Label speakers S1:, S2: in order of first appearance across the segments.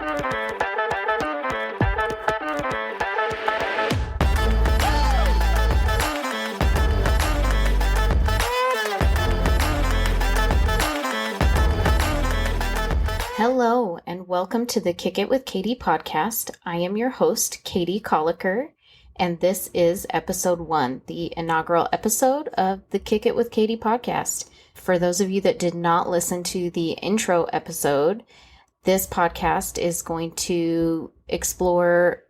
S1: Hello, and welcome to the Kick It with Katie podcast. I am your host, Katie Koelliker, and this is episode 1, the inaugural episode of the Kick It with Katie podcast. For those of you that did not listen to the intro episode, this podcast is going to explore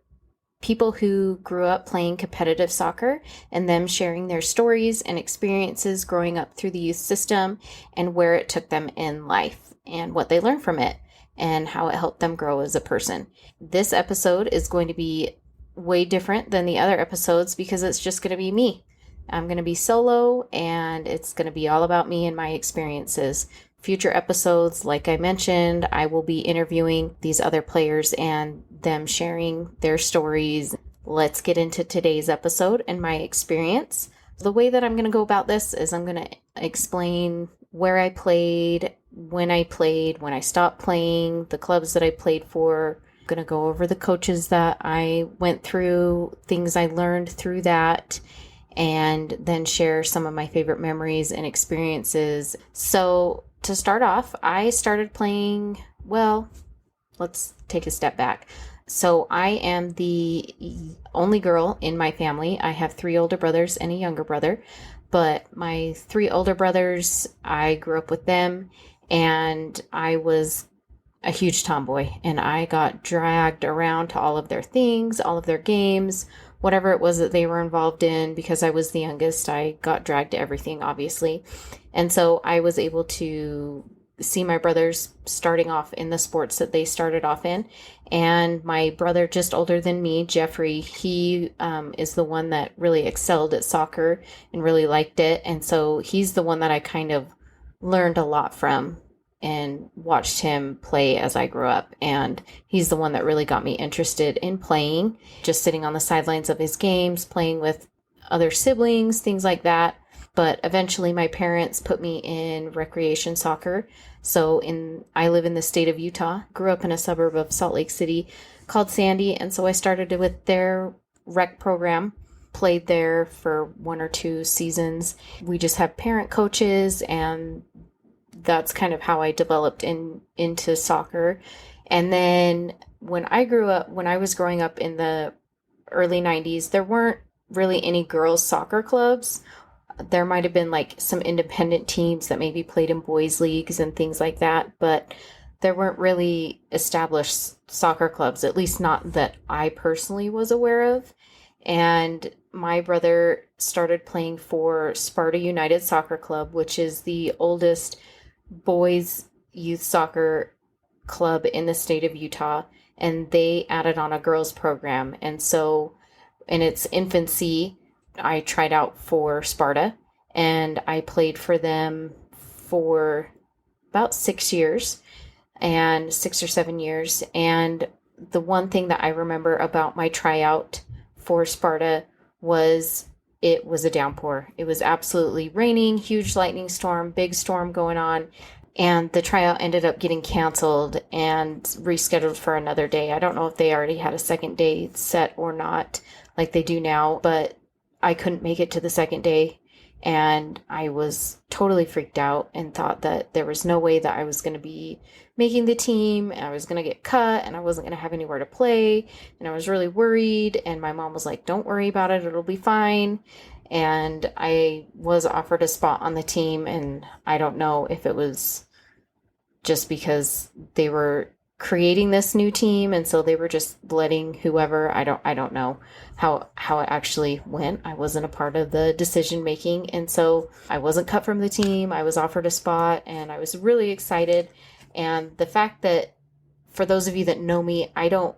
S1: people who grew up playing competitive soccer and them sharing their stories and experiences growing up through the youth system and where it took them in life and what they learned from it and how it helped them grow as a person. This episode is going to be way different than the other episodes because it's just going to be me. I'm going to be solo and it's going to be all about me and my experiences. Future episodes, like I mentioned, I will be interviewing these other players and them sharing their stories. Let's get into today's episode and my experience. The way that I'm going to go about this is I'm going to explain where I played, when I stopped playing, the clubs that I played for. I'm going to go over the coaches that I went through, things I learned through that, and then share some of my favorite memories and experiences. So to start off, I started playing, let's take a step back. So I am the only girl in my family. I have 3 older brothers and a younger brother, but my 3 older brothers, I grew up with them, and I was a huge tomboy, and I got dragged around to all of their things, all of their games, whatever it was that they were involved in. Because I was the youngest, I got dragged to everything, obviously. And so I was able to see my brothers starting off in the sports that they started off in. And my brother, just older than me, Jeffrey, he is the one that really excelled at soccer and really liked it. And so he's the one that I kind of learned a lot from and watched him play as I grew up. And he's the one that really got me interested in playing, just sitting on the sidelines of his games, playing with other siblings, things like that. But eventually my parents put me in recreation soccer. So I live in the state of Utah, grew up in a suburb of Salt Lake City called Sandy. And so I started with their rec program, played there for 1 or 2 seasons. We just have parent coaches, and that's kind of how I developed into soccer. And then when I was growing up in the early 90s, there weren't really any girls soccer clubs. There might have been like some independent teams that maybe played in boys leagues and things like that, but there weren't really established soccer clubs, at least not that I personally was aware of. And my brother started playing for Sparta United Soccer Club, which is the oldest boys youth soccer club in the state of Utah, and they added on a girls program. And so in its infancy, I tried out for Sparta, and I played for them for about 6 years, and 6 or 7 years. And the one thing that I remember about my tryout for Sparta was it was a downpour. It was absolutely raining, huge lightning storm, big storm going on. And the tryout ended up getting canceled and rescheduled for another day. I don't know if they already had a second day set or not, like they do now, but I couldn't make it to the second day. And I was totally freaked out and thought that there was no way that I was going to be making the team, and I was going to get cut, and I wasn't going to have anywhere to play. And I was really worried. And my mom was like, "Don't worry about it. It'll be fine." And I was offered a spot on the team. And I don't know if it was just because they were creating this new team, and so they were just letting whoever, I don't know how it actually went. I wasn't a part of the decision making, and so I wasn't cut from the team. I was offered a spot, and I was really excited. And the fact that, for those of you that know me, I don't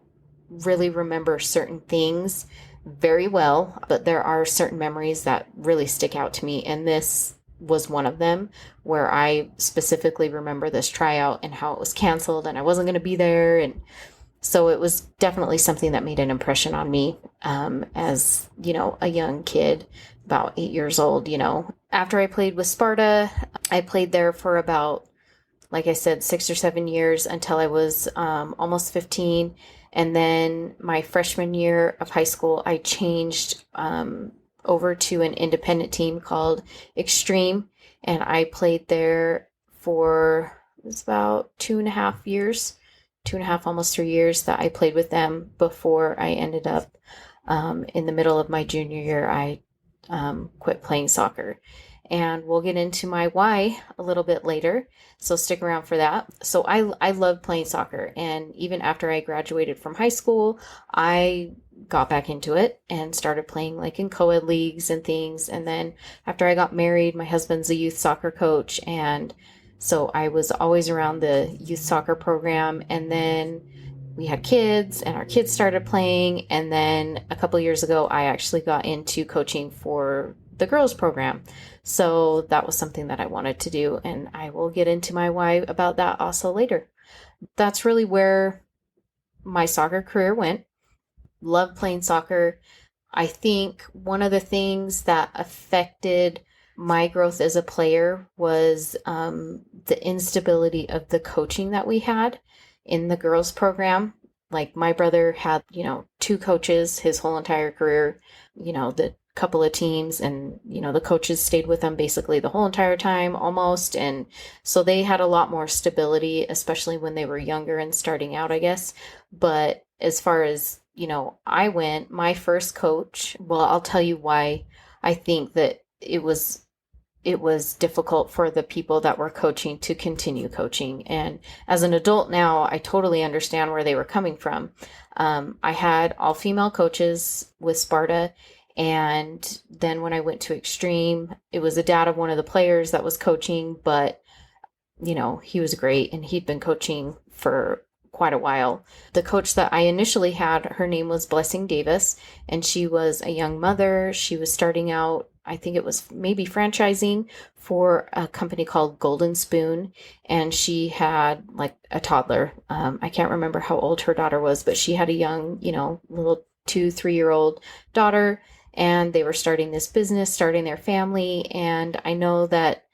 S1: really remember certain things very well, but there are certain memories that really stick out to me, and this was one of them, where I specifically remember this tryout and how it was canceled and I wasn't going to be there. And so it was definitely something that made an impression on me as, a young kid, about 8 years old. After I played with Sparta, I played there for about like I said, 6 or 7 years until I was almost 15. And then my freshman year of high school, I changed over to an independent team called Extreme. And I played there for, it was about 2.5 years, 2.5, almost 3 years that I played with them before I ended up in the middle of my junior year. I quit playing soccer. And we'll get into my why a little bit later, so stick around for that. So I love playing soccer, and even after I graduated from high school, I got back into it and started playing like in co-ed leagues and things. And then after I got married, my husband's a youth soccer coach, and so I was always around the youth soccer program. And then we had kids, and our kids started playing. And then a couple years ago, I actually got into coaching for the girls program. So that was something that I wanted to do, and I will get into my why about that also later. That's really where my soccer career went. Love playing soccer. I think one of the things that affected my growth as a player was the instability of the coaching that we had in the girls program. Like, my brother had, two coaches his whole entire career, the couple of teams, and the coaches stayed with them basically the whole entire time almost. And so they had a lot more stability, especially when they were younger and starting out, I guess. But as far as I went, my first coach, well, I'll tell you why I think that it was difficult for the people that were coaching to continue coaching. And as an adult now, I totally understand where they were coming from. I had all female coaches with Sparta. And then when I went to Extreme, it was the dad of one of the players that was coaching, but he was great, and he'd been coaching for quite a while. The coach that I initially had, her name was Blessing Davis, and she was a young mother. She was starting out, I think it was maybe franchising for a company called Golden Spoon, and she had like a toddler. I can't remember how old her daughter was, but she had a young, little 2-3-year-old daughter, and they were starting this business, starting their family. And I know that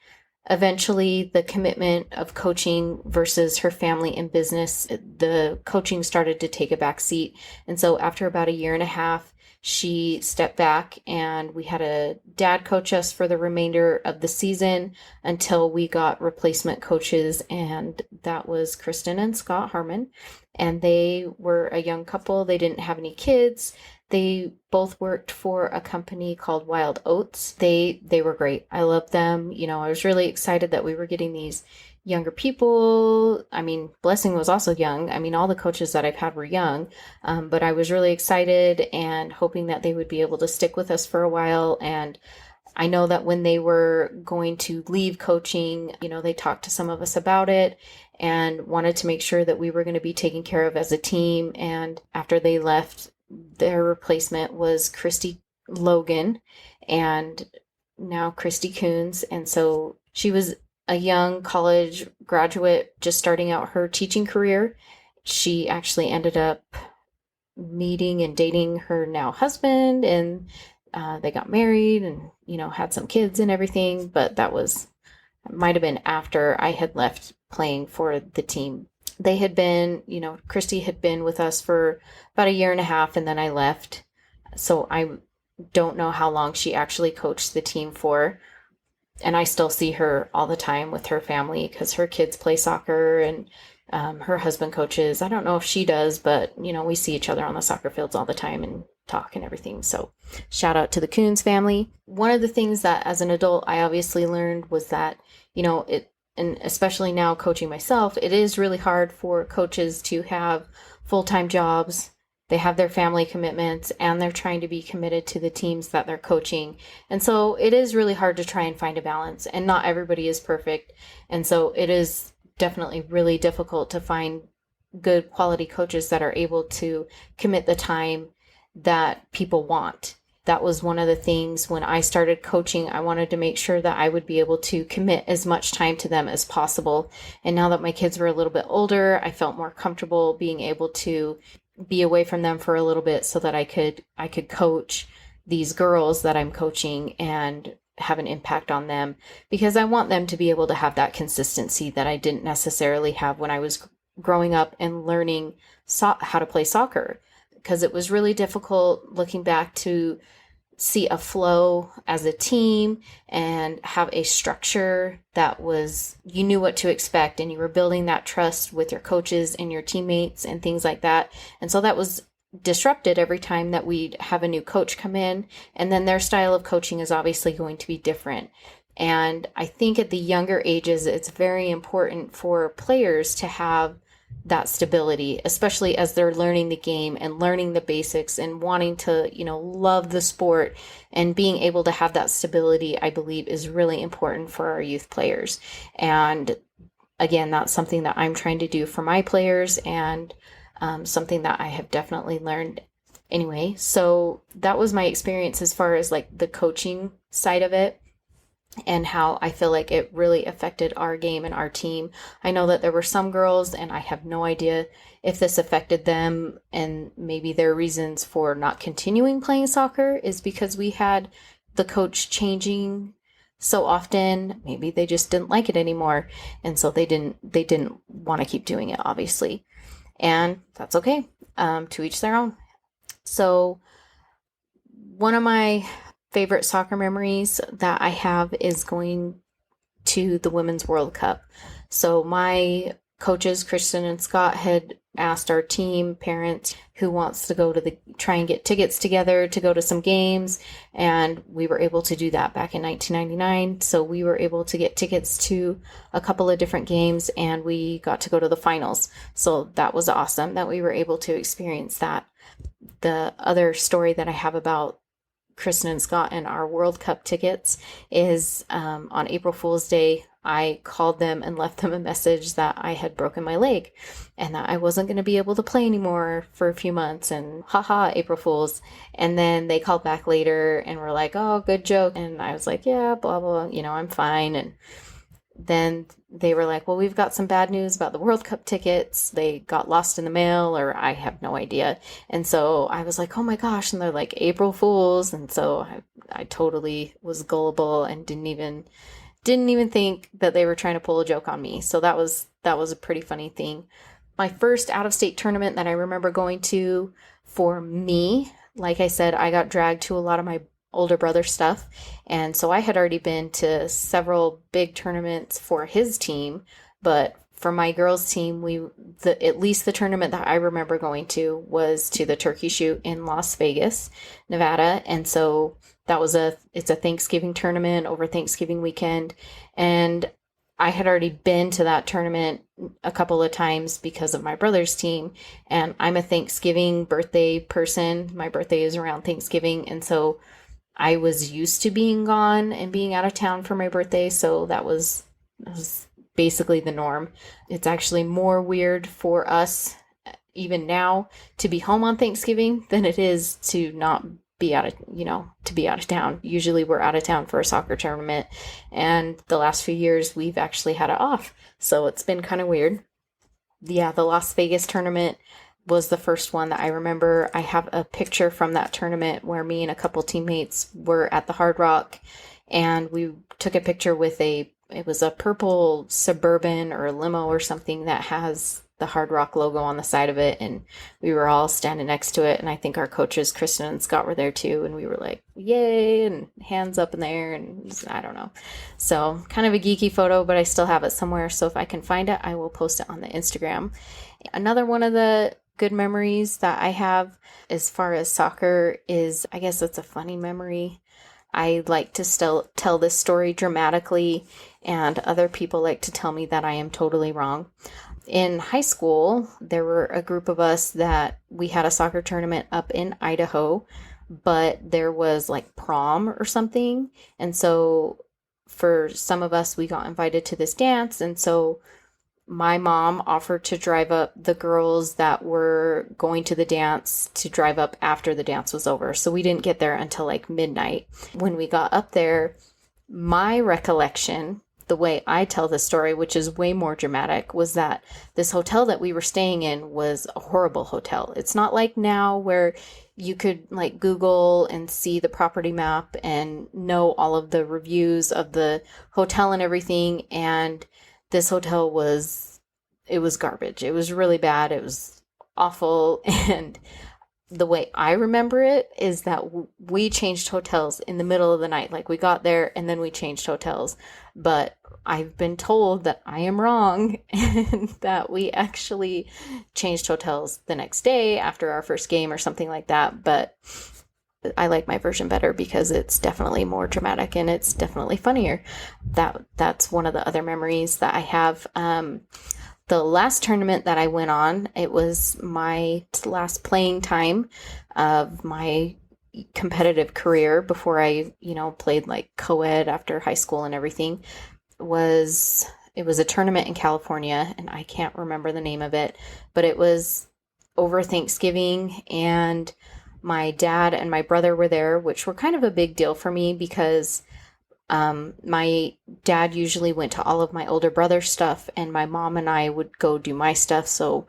S1: eventually the commitment of coaching versus her family and business, the coaching started to take a back seat. And so after about 1.5 years, she stepped back, and we had a dad coach us for the remainder of the season until we got replacement coaches. And that was Kristen and Scott Harmon. And they were a young couple. They didn't have any kids. They both worked for a company called Wild Oats. They were great. I loved them. I was really excited that we were getting these younger people. I mean, Blessing was also young. I mean, all the coaches that I've had were young, but I was really excited and hoping that they would be able to stick with us for a while. And I know that when they were going to leave coaching, they talked to some of us about it and wanted to make sure that we were going to be taken care of as a team. And after they left, their replacement was Christy Logan, and now Christy Coons. And so she was a young college graduate just starting out her teaching career. She actually ended up meeting and dating her now husband, and they got married and, had some kids and everything. But might have been after I had left playing for the team. They had been, Christy had been with us for about 1.5 years, and then I left. So I don't know how long she actually coached the team for. And I still see her all the time with her family because her kids play soccer, and her husband coaches. I don't know if she does, but, we see each other on the soccer fields all the time and talk and everything. So shout out to the Coons family. One of the things that as an adult I obviously learned was that, and especially now coaching myself, it is really hard for coaches to have full-time jobs. They have their family commitments, and they're trying to be committed to the teams that they're coaching. And so it is really hard to try and find a balance, and not everybody is perfect. And so it is definitely really difficult to find good quality coaches that are able to commit the time that people want. That was one of the things when I started coaching. I wanted to make sure that I would be able to commit as much time to them as possible. And now that my kids were a little bit older, I felt more comfortable being able to be away from them for a little bit so that I could coach these girls that I'm coaching and have an impact on them, because I want them to be able to have that consistency that I didn't necessarily have when I was growing up and learning how to play soccer, because it was really difficult looking back to see a flow as a team and have a structure that was, you knew what to expect, and you were building that trust with your coaches and your teammates and things like that. And so that was disrupted every time that we'd have a new coach come in, and then their style of coaching is obviously going to be different. And I think at the younger ages, it's very important for players to have that stability, especially as they're learning the game and learning the basics and wanting to, love the sport, and being able to have that stability, I believe, is really important for our youth players. And again, that's something that I'm trying to do for my players, and something that I have definitely learned anyway. So that was my experience as far as like the coaching side of it, and how I feel like it really affected our game and our team. I know that there were some girls, and I have no idea if this affected them, and maybe their reasons for not continuing playing soccer is because we had the coach changing so often. Maybe they just didn't like it anymore, and so they didn't want to keep doing it, obviously. And that's okay. To each their own. So one of my favorite soccer memories that I have is going to the Women's World Cup. So my coaches, Kristen and Scott, had asked our team parents who wants to go to try and get tickets together to go to some games. And we were able to do that back in 1999. So we were able to get tickets to a couple of different games, and we got to go to the finals. So that was awesome that we were able to experience that. The other story that I have about Kristen and Scott and our World Cup tickets is on April Fool's Day, I called them and left them a message that I had broken my leg and that I wasn't going to be able to play anymore for a few months, and haha, April Fools. And then they called back later and were like, oh, good joke. And I was like, yeah, blah, blah, I'm fine. And then they were like, well, we've got some bad news about the World Cup tickets. They got lost in the mail, or I have no idea. And so I was like, oh my gosh. And they're like, April Fools. And so I totally was gullible and didn't even think that they were trying to pull a joke on me. So that was a pretty funny thing. My first out-of-state tournament that I remember going to, for me, like I said, I got dragged to a lot of my older brother stuff. And so I had already been to several big tournaments for his team, but for my girls' team, at least the tournament that I remember going to was to the Turkey Shoot in Las Vegas, Nevada. And so it's a Thanksgiving tournament over Thanksgiving weekend. And I had already been to that tournament a couple of times because of my brother's team. And I'm a Thanksgiving birthday person. My birthday is around Thanksgiving. And so I was used to being gone and being out of town for my birthday. So that was basically the norm. It's actually more weird for us, even now, to be home on Thanksgiving than it is to not be out of town. Usually we're out of town for a soccer tournament, and the last few years we've actually had it off. So it's been kind of weird. Yeah, the Las Vegas tournament was the first one that I remember. I have a picture from that tournament where me and a couple teammates were at the Hard Rock, and we took a picture with it was a purple Suburban or limo or something that has the Hard Rock logo on the side of it, and we were all standing next to it, and I think our coaches, Kristen and Scott, were there too, and we were like, yay, and hands up in the air, and I don't know. So kind of a geeky photo, but I still have it somewhere, so if I can find it, I will post it on the Instagram. Another one of the good memories that I have as far as soccer is, I guess it's a funny memory. I like to still tell this story dramatically, and other people like to tell me that I am totally wrong. In high school, there were a group of us that we had a soccer tournament up in Idaho, but there was like prom or something. And so for some of us, we got invited to this dance. And so my mom offered to drive up the girls that were going to the dance to drive up after the dance was over. So we didn't get there until like midnight. When we got up there, my recollection the way I tell the story, which is way more dramatic, was that this hotel that we were staying in was a horrible hotel. It's not like now where you could like Google and see the property map and know all of the reviews of the hotel and everything. And this hotel it was garbage. It was really bad. It was awful. And the way I remember it is that we changed hotels in the middle of the night. Like we got there and then we changed hotels. But I've been told that I am wrong and that we actually changed hotels the next day after our first game or something like that. But I like my version better because it's definitely more dramatic and it's definitely funnier. That's one of the other memories that I have. The last tournament that I went on, it was my last playing time of my competitive career before I, played like co-ed after high school and everything. It was a tournament in California, and I can't remember the name of it, but it was over Thanksgiving, and my dad and my brother were there, which were kind of a big deal for me because my dad usually went to all of my older brother's stuff, and my mom and I would go do my stuff. So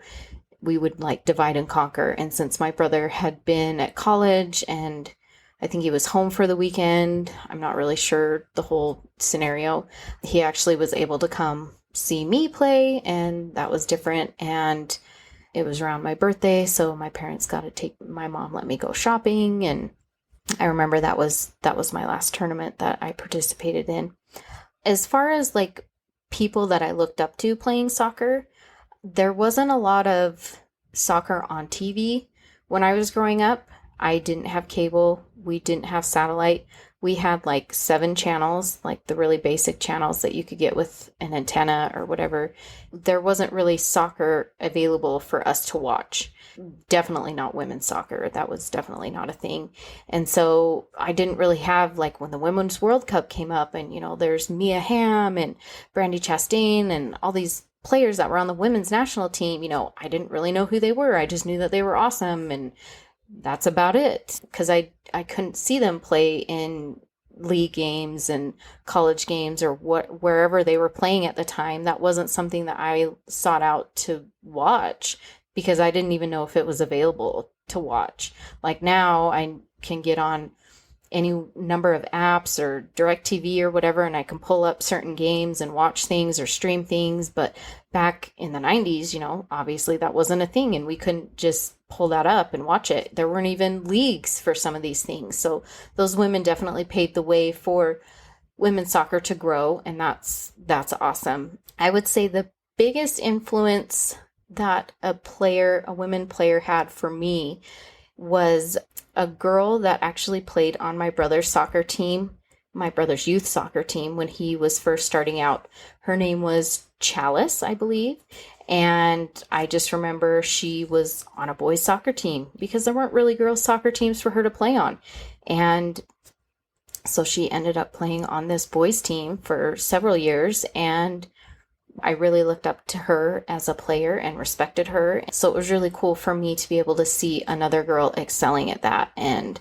S1: we would like divide and conquer. And since my brother had been at college and I think he was home for the weekend, I'm not really sure the whole scenario, he actually was able to come see me play, and that was different. And it was around my birthday, so my parents my mom let me go shopping, and I remember that was my last tournament that I participated in. As far as like people that I looked up to playing soccer, there wasn't a lot of soccer on TV when I was growing up. I didn't have cable. We didn't have satellite. We had like 7 channels, like the really basic channels that you could get with an antenna or whatever. There wasn't really soccer available for us to watch. Definitely not women's soccer. That was definitely not a thing. And so I didn't really have, like, when the Women's World Cup came up and, there's Mia Hamm and Brandy Chastain and all these players that were on the women's national team, I didn't really know who they were. I just knew that they were awesome, and that's about it, because I couldn't see them play in league games and college games or wherever they were playing at the time. That wasn't something that I sought out to watch because I didn't even know if it was available to watch. Like now I can get on any number of apps or DirecTV or whatever, and I can pull up certain games and watch things or stream things. But back in the 90s, obviously that wasn't a thing, and we couldn't just pull that up and watch it. There weren't even leagues for some of these things. So those women definitely paved the way for women's soccer to grow, and that's awesome. I would say the biggest influence that a women player had for me was a girl that actually played on my brother's soccer team, my brother's youth soccer team, when he was first starting out. Her name was Chalice, I believe. And I just remember she was on a boys soccer team because there weren't really girls soccer teams for her to play on. And so she ended up playing on this boys team for several years, and I really looked up to her as a player and respected her. So it was really cool for me to be able to see another girl excelling at that. And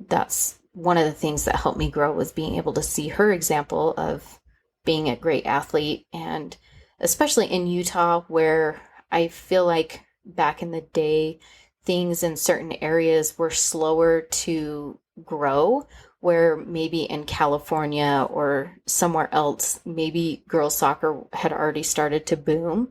S1: that's one of the things that helped me grow, was being able to see her example of being a great athlete. And especially in Utah, where I feel like back in the day, things in certain areas were slower to grow, where maybe in California or somewhere else, maybe girls soccer had already started to boom.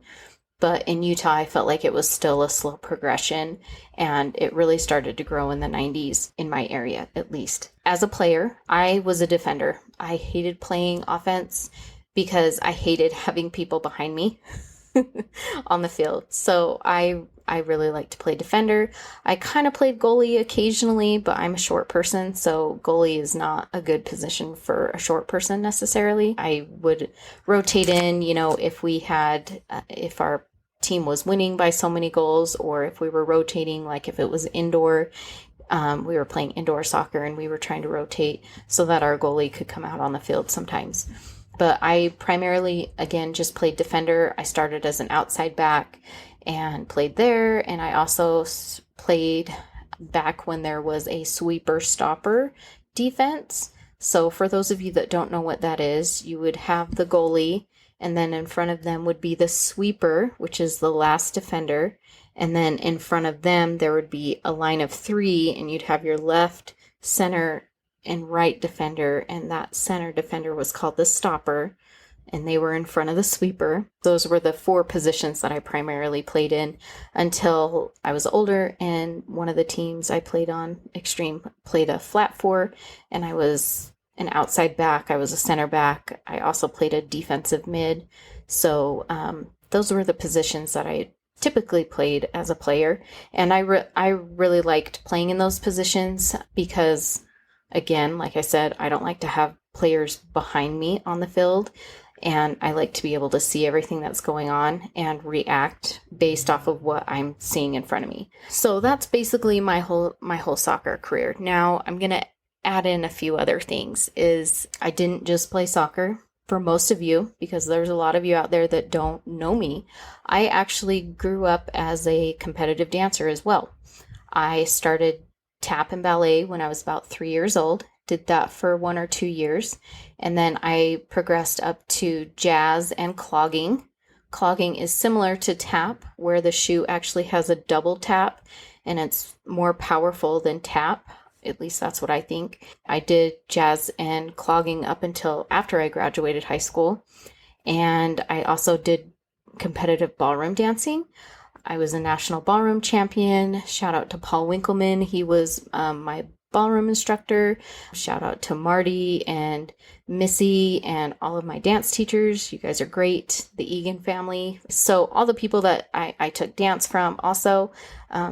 S1: But in Utah, I felt like it was still a slow progression, and it really started to grow in the 90s in my area, at least. As a player, I was a defender. I hated playing offense because I hated having people behind me on the field. So I really like to play defender. I kind of played goalie occasionally, but I'm a short person, so goalie is not a good position for a short person necessarily. I would rotate in, if our team was winning by so many goals, or if we were rotating, like if it was indoor, we were playing indoor soccer and we were trying to rotate so that our goalie could come out on the field sometimes. But I primarily, again, just played defender. I started as an outside back and played there. And I also played back when there was a sweeper stopper defense. So for those of you that don't know what that is, you would have the goalie, and then in front of them would be the sweeper, which is the last defender. And then in front of them, there would be a line of 3, and you'd have your left, center, and right defender. And that center defender was called the stopper, and they were in front of the sweeper. Those were the 4 positions that I primarily played in until I was older, and one of the teams I played on, Extreme, played a flat 4, and I was an outside back. I was a center back. I also played a defensive mid. So those were the positions that I typically played as a player, and I really liked playing in those positions because, again, like I said, I don't like to have players behind me on the field. And I like to be able to see everything that's going on and react based off of what I'm seeing in front of me. So that's basically my whole soccer career. Now I'm going to add in a few other things. Is I didn't just play soccer. For most of you, because there's a lot of you out there that don't know me, I actually grew up as a competitive dancer as well. I started tap and ballet when I was about 3 years old. Did that for 1 or 2 years. And then I progressed up to jazz and clogging. Clogging is similar to tap, where the shoe actually has a double tap and it's more powerful than tap. At least that's what I think. I did jazz and clogging up until after I graduated high school. And I also did competitive ballroom dancing. I was a national ballroom champion. Shout out to Paul Winkleman. He was my ballroom instructor. Shout out to Marty and Missy and all of my dance teachers. You guys are great. The Egan family. So all the people that I took dance from also,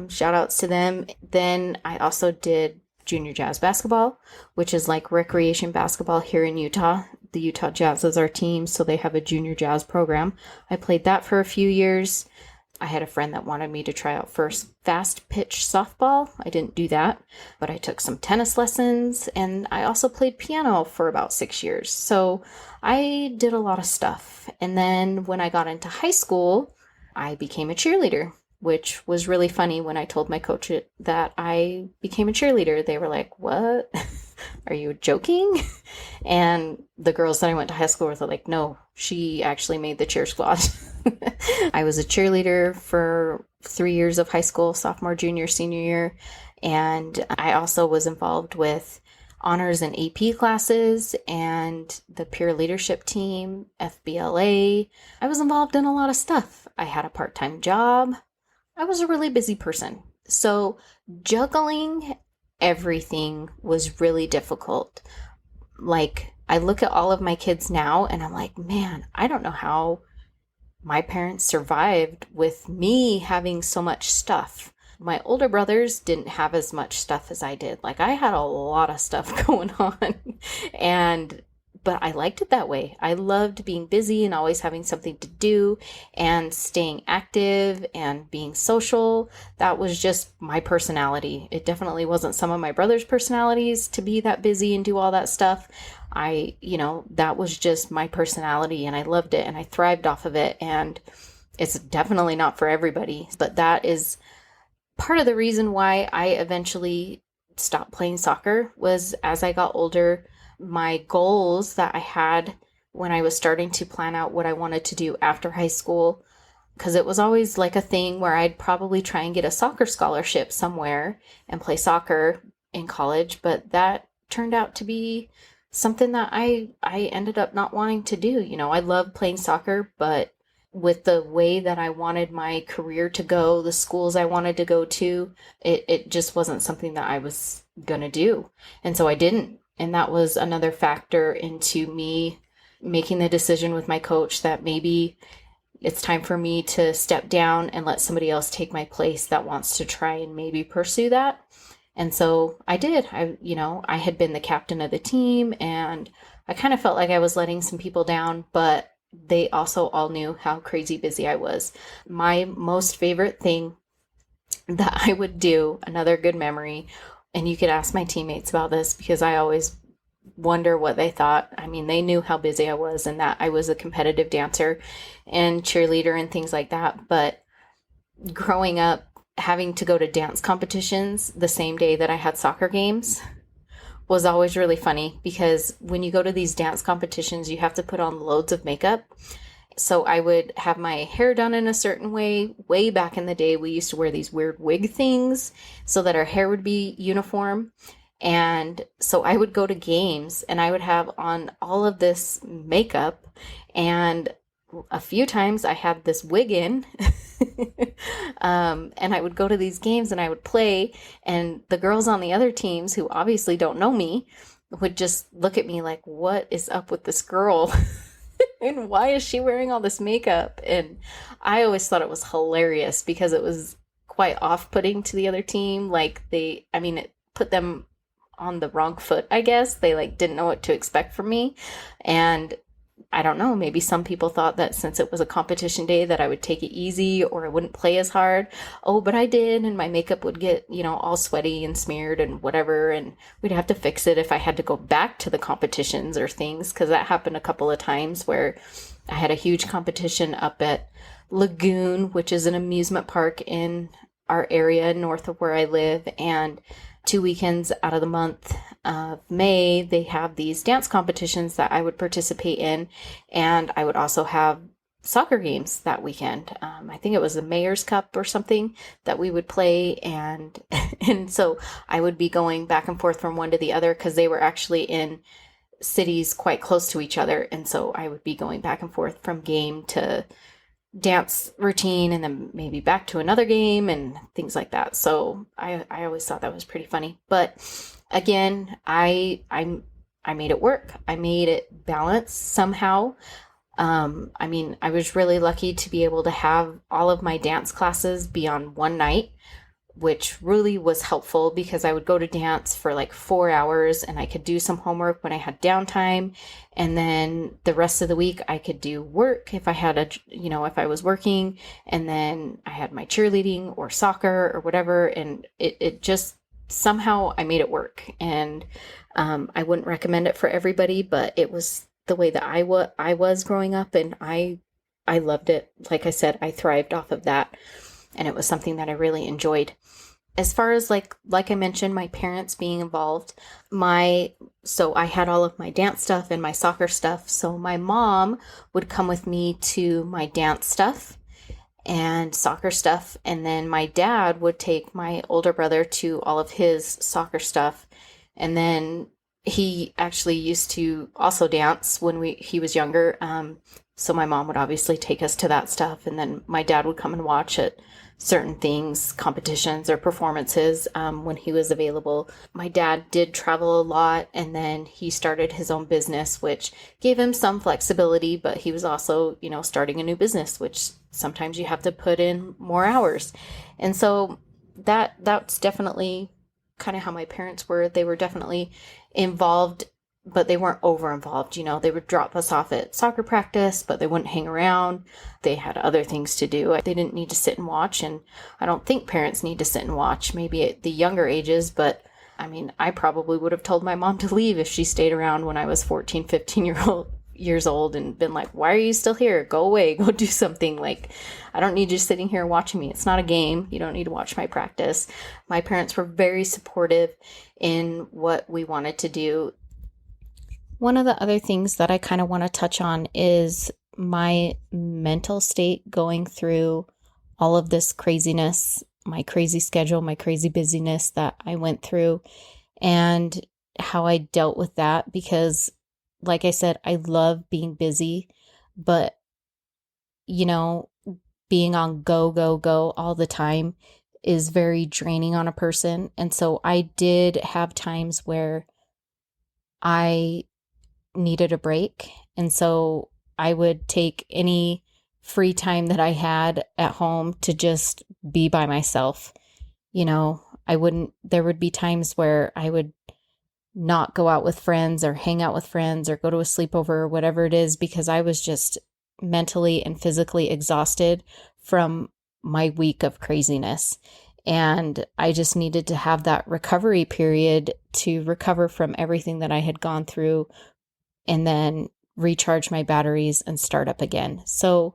S1: shout outs to them. Then I also did junior jazz basketball, which is like recreation basketball here in Utah. The Utah Jazz is our team, so they have a junior jazz program. I played that for a few years. I had a friend that wanted me to try out for fast pitch softball. I didn't do that, but I took some tennis lessons, and I also played piano for about 6 years. So I did a lot of stuff. And then when I got into high school, I became a cheerleader, which was really funny. When I told my coach that I became a cheerleader, they were like, "What? Are you joking?" And the girls that I went to high school with were like, "No, she actually made the cheer squad." I was a cheerleader for 3 years of high school, sophomore, junior, senior year. And I also was involved with honors and AP classes and the peer leadership team, FBLA. I was involved in a lot of stuff. I had a part-time job. I was a really busy person. So juggling everything was really difficult. Like, I look at all of my kids now and I'm like, man, I don't know how my parents survived with me having so much stuff. My older brothers didn't have as much stuff as I did. Like, I had a lot of stuff going on, but I liked it that way. I loved being busy and always having something to do and staying active and being social. That was just my personality. It definitely wasn't some of my brothers' personalities to be that busy and do all that stuff. That was just my personality, and I loved it and I thrived off of it. And it's definitely not for everybody, but that is part of the reason why I eventually stopped playing soccer. Was as I got older, my goals that I had when I was starting to plan out what I wanted to do after high school, because it was always like a thing where I'd probably try and get a soccer scholarship somewhere and play soccer in college, but that turned out to be something that I ended up not wanting to do. I love playing soccer, but with the way that I wanted my career to go, the schools I wanted to go to, it just wasn't something that I was going to do. And so I didn't. And that was another factor into me making the decision with my coach that maybe it's time for me to step down and let somebody else take my place that wants to try and maybe pursue that. And so I did. I had been the captain of the team, and I kind of felt like I was letting some people down, but they also all knew how crazy busy I was. My most favorite thing that I would do, another good memory, and you could ask my teammates about this because I always wonder what they thought. I mean, they knew how busy I was and that I was a competitive dancer and cheerleader and things like that. But growing up, having to go to dance competitions the same day that I had soccer games was always really funny because when you go to these dance competitions, you have to put on loads of makeup. So I would have my hair done in a certain way. Way back in the day, we used to wear these weird wig things so that our hair would be uniform. And so I would go to games and I would have on all of this makeup. And a few times I had this wig in. And I would go to these games and I would play. And the girls on the other teams, who obviously don't know me, would just look at me like, what is up with this girl? And why is she wearing all this makeup? And I always thought it was hilarious because it was quite off-putting to the other team. Like it put them on the wrong foot, I guess. They like didn't know what to expect from me. And I don't know, maybe some people thought that since it was a competition day that I would take it easy or I wouldn't play as hard. Oh, but I did, and my makeup would get, all sweaty and smeared and whatever, and we'd have to fix it if I had to go back to the competitions or things, because that happened a couple of times where I had a huge competition up at Lagoon, which is an amusement park in our area north of where I live, and 2 weekends out of the month of May, they have these dance competitions that I would participate in, and I would also have soccer games that weekend. I think it was the Mayor's Cup or something that we would play, and and so I would be going back and forth from one to the other because they were actually in cities quite close to each other, and so I would be going back and forth from game to dance routine and then maybe back to another game and things like that. So I always thought that was pretty funny. But again, I made it work. I made it balance somehow. I was really lucky to be able to have all of my dance classes be on one night, which really was helpful because I would go to dance for like 4 hours and I could do some homework when I had downtime. And then the rest of the week I could do work if I had if I was working, and then I had my cheerleading or soccer or whatever. And it just somehow I made it work. And I wouldn't recommend it for everybody, but it was the way that I was growing up, and I loved it. Like I said, I thrived off of that. And it was something that I really enjoyed. As far as like I mentioned, my parents being involved, so I had all of my dance stuff and my soccer stuff. So my mom would come with me to my dance stuff and soccer stuff. And then my dad would take my older brother to all of his soccer stuff. And then he actually used to also dance when he was younger. So my mom would obviously take us to that stuff. And then my dad would come and watch it. Certain things, competitions or performances when he was available. My dad did travel a lot, and then he started his own business, which gave him some flexibility, but he was also, starting a new business, which sometimes you have to put in more hours. And so that's definitely kind of how my parents were. They were definitely involved, but they weren't over involved. They would drop us off at soccer practice, but they wouldn't hang around. They had other things to do. They didn't need to sit and watch. And I don't think parents need to sit and watch, maybe at the younger ages. But I probably would have told my mom to leave if she stayed around when I was 14, 15 years old and been like, why are you still here? Go away, go do something. Like, I don't need you sitting here watching me. It's not a game. You don't need to watch my practice. My parents were very supportive in what we wanted to do. One of the other things that I kind of want to touch on is my mental state going through all of this craziness, my crazy schedule, my crazy busyness that I went through, and how I dealt with that. Because, like I said, I love being busy, but, being on go all the time is very draining on a person. And so I did have times where I needed a break. And so I would take any free time that I had at home to just be by myself. There would be times where I would not go out with friends or hang out with friends or go to a sleepover or whatever it is, because I was just mentally and physically exhausted from my week of craziness. And I just needed to have that recovery period to recover from everything that I had gone through, and then recharge my batteries and start up again. So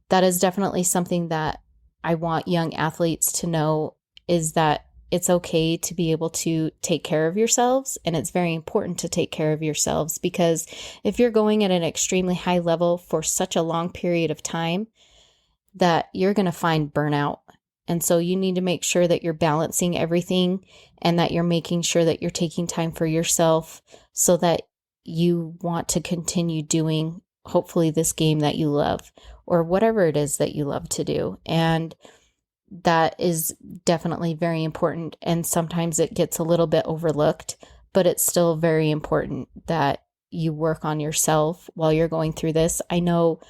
S1: that is definitely something that I want young athletes to know, is that it's okay to be able to take care of yourselves. And it's very important to take care of yourselves, because if you're going at an extremely high level for such a long period of time, that you're going to find burnout. And so you need to make sure that you're balancing everything, and that you're making sure that you're taking time for yourself, so that you want to continue doing, hopefully, this game that you love, or whatever it is that you love to do. And that is definitely very important. And sometimes it gets a little bit overlooked, but it's still very important that you work on yourself while you're going through this. I know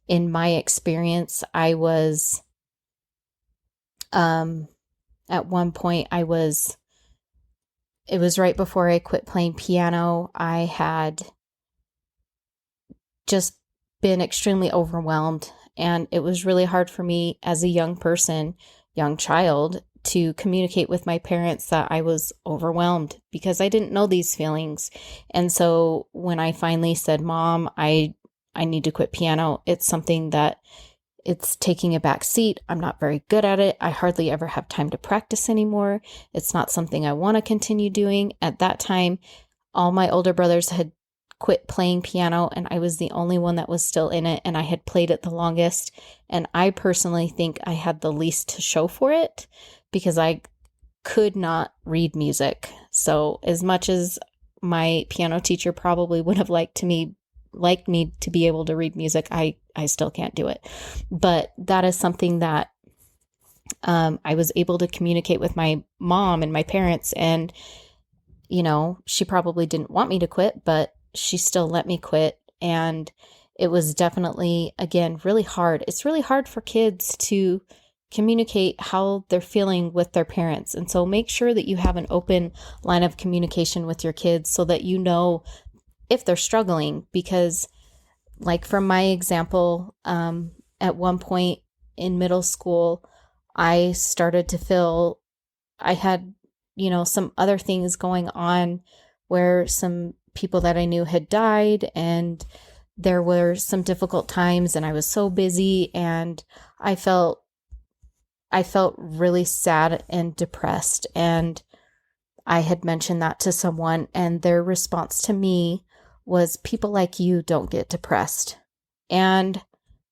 S1: in my experience, I was, at one point, it was right before I quit playing piano. I had just been extremely overwhelmed, and it was really hard for me as a young child, to communicate with my parents that I was overwhelmed, because I didn't know these feelings. And so when I finally said, Mom, I need to quit piano, it's something that it's taking a back seat. I'm not very good at it. I hardly ever have time to practice anymore. It's not something I want to continue doing. At that time, all my older brothers had quit playing piano, and I was the only one that was still in it, and I had played it the longest. And I personally think I had the least to show for it, because I could not read music. So as much as my piano teacher probably would have liked me to be able to read music, I still can't do it. But that is something that I was able to communicate with my mom and my parents. And, she probably didn't want me to quit, but she still let me quit. And it was definitely, again, really hard. It's really hard for kids to communicate how they're feeling with their parents. And so make sure that you have an open line of communication with your kids, so that you know if they're struggling. Because, like, from my example, at one point in middle school, I started to feel I had, some other things going on, where some people that I knew had died, and there were some difficult times, and I was so busy, and I felt really sad and depressed. And I had mentioned that to someone, and their response to me was, people like you don't get depressed. And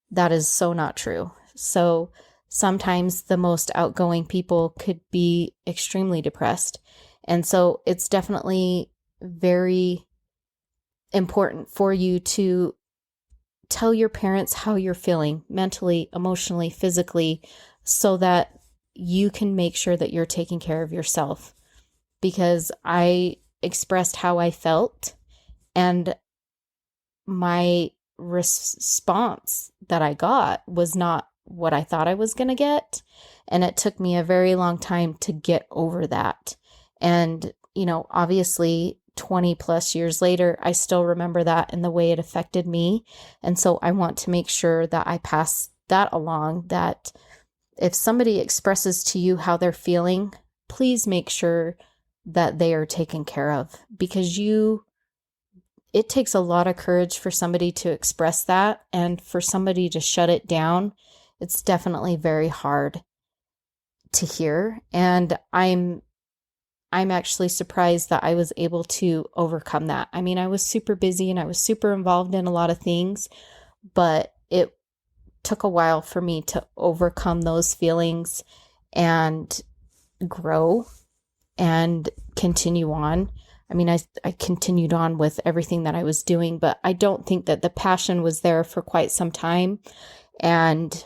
S1: that is so not true. So sometimes the most outgoing people could be extremely depressed. And so it's definitely very important for you to tell your parents how you're feeling mentally, emotionally, physically, so that you can make sure that you're taking care of yourself. Because I expressed how I felt, and my response that I got was not what I thought I was going to get. And it took me a very long time to get over that. And, obviously 20 plus years later, I still remember that and the way it affected me. And so I want to make sure that I pass that along, that if somebody expresses to you how they're feeling, please make sure that they are taken care of, because it takes a lot of courage for somebody to express that, and for somebody to shut it down. It's definitely very hard to hear. And I'm actually surprised that I was able to overcome that. I mean, I was super busy and I was super involved in a lot of things, but it took a while for me to overcome those feelings and grow and continue on. I mean, I continued on with everything that I was doing, but I don't think that the passion was there for quite some time. And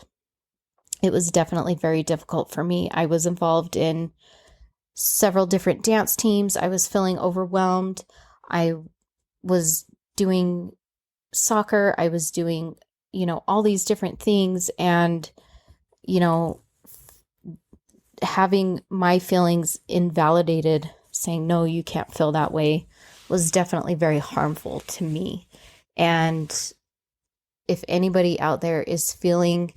S1: it was definitely very difficult for me. I was involved in several different dance teams. I was feeling overwhelmed. I was doing soccer. I was doing, all these different things. And, having my feelings invalidated, saying, no, you can't feel that way, was definitely very harmful to me. And if anybody out there is feeling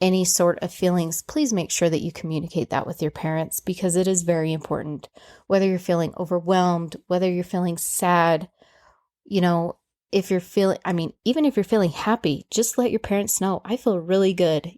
S1: any sort of feelings, please make sure that you communicate that with your parents, because it is very important. Whether you're feeling overwhelmed, whether you're feeling sad, if you're feeling, even if you're feeling happy, just let your parents know, I feel really good.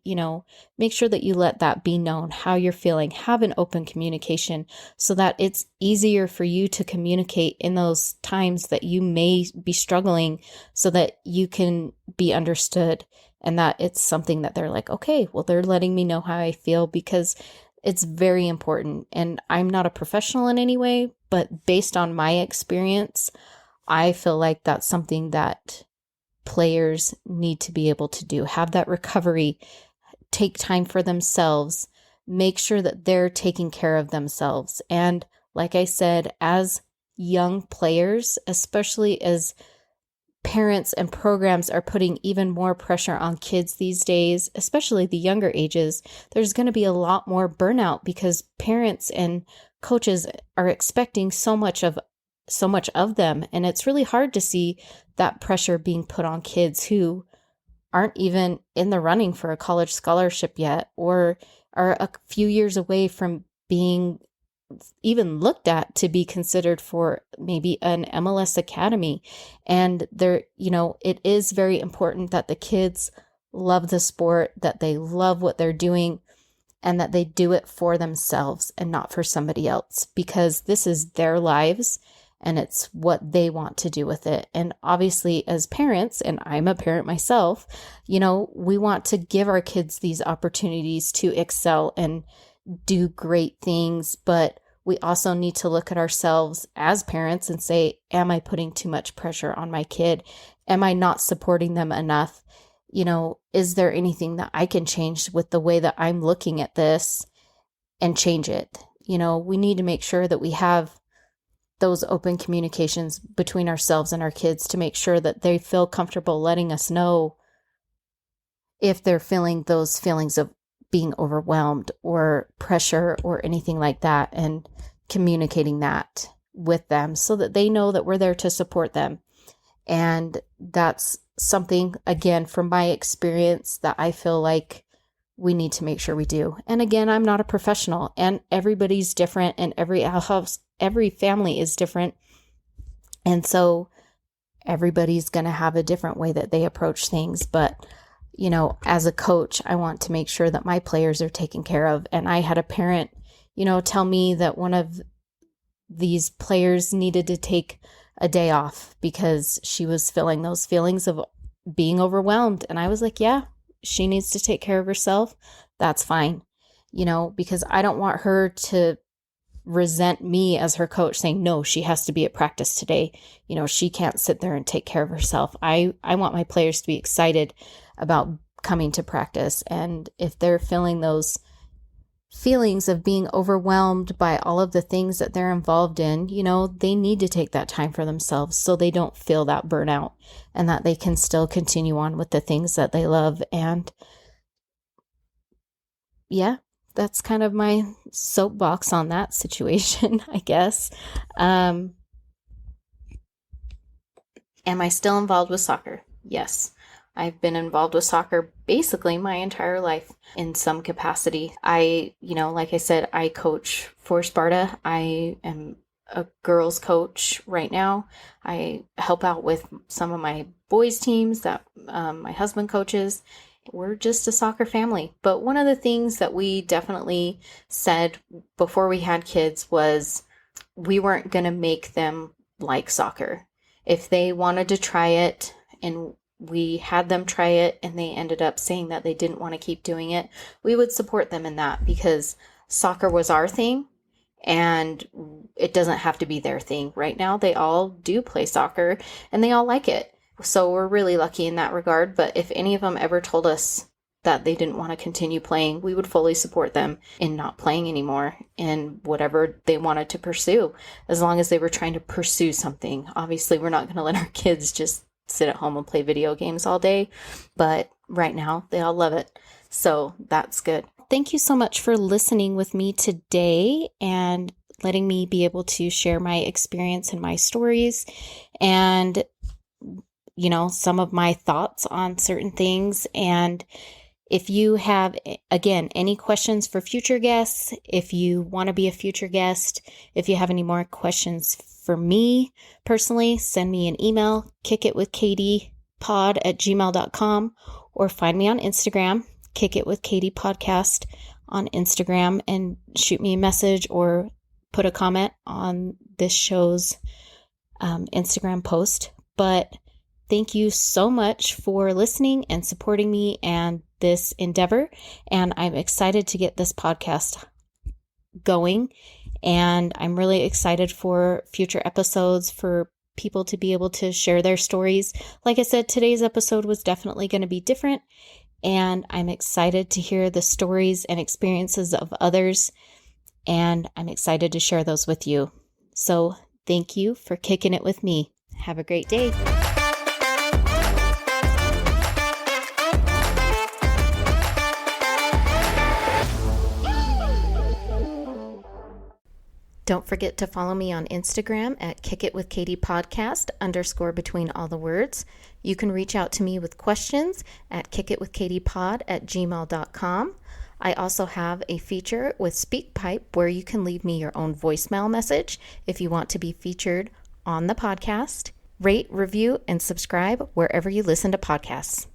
S1: Make sure that you let that be known, how you're feeling, have an open communication so that it's easier for you to communicate in those times that you may be struggling so that you can be understood and that it's something that they're like, okay, well, they're letting me know how I feel, because it's very important. And I'm not a professional in any way, but based on my experience, I feel like that's something that players need to be able to do. Have that recovery, take time for themselves, make sure that they're taking care of themselves. And like I said, as young players, especially as parents and programs are putting even more pressure on kids these days, especially the younger ages, there's going to be a lot more burnout because parents and coaches are expecting so much of them. And it's really hard to see that pressure being put on kids who aren't even in the running for a college scholarship yet, or are a few years away from being even looked at to be considered for maybe an MLS academy. And it is very important that the kids love the sport, that they love what they're doing, and that they do it for themselves and not for somebody else, because this is their lives and it's what they want to do with it. And obviously, as parents, and I'm a parent myself, we want to give our kids these opportunities to excel and do great things, but we also need to look at ourselves as parents and say, am I putting too much pressure on my kid? Am I not supporting them enough? Is there anything that I can change with the way that I'm looking at this and change it? We need to make sure that we have those open communications between ourselves and our kids to make sure that they feel comfortable letting us know if they're feeling those feelings of being overwhelmed or pressure or anything like that, and communicating that with them so that they know that we're there to support them. And that's something, again, from my experience, that I feel like we need to make sure we do. And again, I'm not a professional, and everybody's different, and every family is different. And so everybody's going to have a different way that they approach things. But as a coach, I want to make sure that my players are taken care of. And I had a parent, tell me that one of these players needed to take a day off because she was feeling those feelings of being overwhelmed. And I was like, yeah, she needs to take care of herself. That's fine. Because I don't want her to resent me as her coach saying, no, she has to be at practice today. She can't sit there and take care of herself. I want my players to be excited about coming to practice. And if they're feeling those feelings of being overwhelmed by all of the things that they're involved in, they need to take that time for themselves so they don't feel that burnout, and that they can still continue on with the things that they love. And yeah, that's kind of my soapbox on that situation, I guess. Am I still involved with soccer? Yes. I've been involved with soccer basically my entire life in some capacity. Like I said, I coach for Sparta. I am a girls coach right now. I help out with some of my boys teams that my husband coaches. We're just a soccer family. But one of the things that we definitely said before we had kids was we weren't going to make them like soccer. If they wanted to try it and we had them try it and they ended up saying that they didn't want to keep doing it, we would support them in that, because soccer was our thing and it doesn't have to be their thing. Right now, they all do play soccer and they all like it. So we're really lucky in that regard. But if any of them ever told us that they didn't want to continue playing, we would fully support them in not playing anymore in whatever they wanted to pursue, as long as they were trying to pursue something. Obviously, we're not going to let our kids just sit at home and play video games all day, but right now they all love it. So that's good. Thank you so much for listening with me today and letting me be able to share my experience and my stories and, some of my thoughts on certain things. And if you have, again, any questions for future guests, if you want to be a future guest, if you have any more questions for me personally, send me an email, kickitwithkatiepod@gmail.com, or find me on Instagram, Kick It With Katie Podcast on Instagram, and shoot me a message or put a comment on this show's Instagram post. But thank you so much for listening and supporting me and this endeavor. And I'm excited to get this podcast going. And I'm really excited for future episodes, for people to be able to share their stories. Like I said, today's episode was definitely going to be different. And I'm excited to hear the stories and experiences of others. And I'm excited to share those with you. So thank you for kicking it with me. Have a great day. Don't forget to follow me on Instagram at kickitwithkatiepodcast _between all the words. You can reach out to me with questions at kickitwithkatiepod@gmail.com. I also have a feature with SpeakPipe where you can leave me your own voicemail message if you want to be featured on the podcast. Rate, review, and subscribe wherever you listen to podcasts.